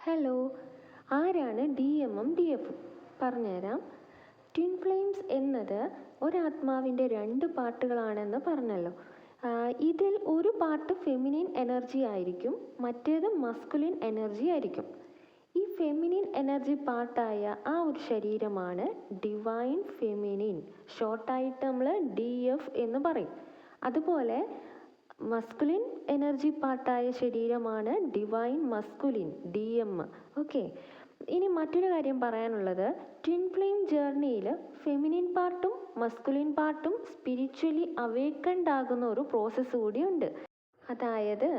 Hello, ആരാണ് D എമ്മും D എഫും? പറഞ്ഞുതരാം. ട്വിൻ ഫ്ലെയിംസ് എന്നത് ഒരാത്മാവിൻ്റെ രണ്ട് പാർട്ടുകളാണെന്ന് പറഞ്ഞല്ലോ. ഇതിൽ ഒരു പാർട്ട് ഫെമിനിൻ എനർജി ആയിരിക്കും, മറ്റേത് മസ്കുലിൻ എനർജി ആയിരിക്കും. ഈ ഫെമിനിൻ എനർജി പാർട്ടായ ആ ഒരു ശരീരമാണ് ഡിവൈൻ ഫെമിനിൻ, ഷോർട്ടായിട്ട് നമ്മൾ DF എന്ന് പറയും. അതുപോലെ മസ്കുലിൻ എനർജി പാർട്ടായ ശരീരമാണ് ഡിവൈൻ മസ്കുലിൻ, DM. ഓക്കെ, ഇനി മറ്റൊരു കാര്യം പറയാനുള്ളത്, ട്വിൻ ഫ്ലെയിം ജേർണിയിൽ ഫെമിനിൻ പാർട്ടും മസ്കുലിൻ പാർട്ടും സ്പിരിച്വലി അവേക്കൻഡ് ആകുന്ന ഒരു പ്രോസസ്സ് കൂടിയുണ്ട്. അതായത്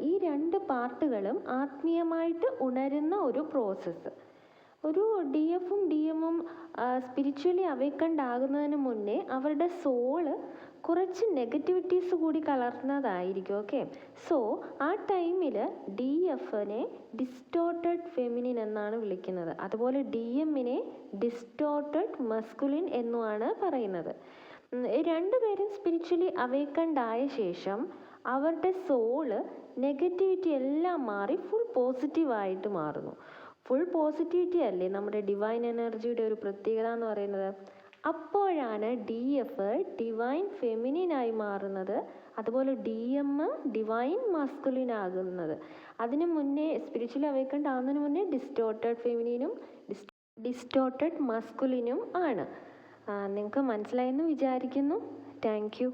ഈ രണ്ട് പാർട്ടുകളും ആത്മീയമായിട്ട് ഉണരുന്ന ഒരു പ്രോസസ്സ്. ഒരു DFും DMും സ്പിരിച്വലി അവേക്കൻഡ് ആകുന്നതിന് മുന്നേ അവരുടെ സോള് കുറച്ച് നെഗറ്റിവിറ്റീസ് കൂടി കലർന്നതായിരിക്കും. ഓക്കെ, സോ ആ ടൈമിൽ DFനെ ഡിസ്റ്റോർട്ടഡ് ഫെമിനിൻ എന്നാണ് വിളിക്കുന്നത്, അതുപോലെ DMനെ ഡിസ്റ്റോർട്ടഡ് മസ്കുലിൻ എന്നുമാണ് പറയുന്നത്. രണ്ടുപേരും സ്പിരിച്വലി അവേക്കൻഡ് ആയ ശേഷം അവരുടെ സോള് നെഗറ്റിവിറ്റി എല്ലാം മാറി ഫുൾ പോസിറ്റീവായിട്ട് മാറുന്നു. ഫുൾ പോസിറ്റിവിറ്റി അല്ലേ നമ്മുടെ ഡിവൈൻ എനർജിയുടെ ഒരു പ്രത്യേകത എന്ന് പറയുന്നത്. അപ്പോഴാണ് DF ഡിവൈൻ ഫെമിനിനായി മാറുന്നത്, അതുപോലെ DM ഡിവൈൻ മസ്കുലിൻ ആകുന്നത്. അതിനു മുന്നേ സ്പിരിച്വലി അവേക്കൻഡ് ആകുന്നതിന് മുന്നേ ഡിസ്റ്റോർട്ടഡ് ഫെമിനിനും ഡിസ്റ്റോർട്ടഡ് മസ്കുലിനും ആണ്. നിങ്ങൾക്ക് മനസ്സിലായെന്ന് വിചാരിക്കുന്നു. Thank you.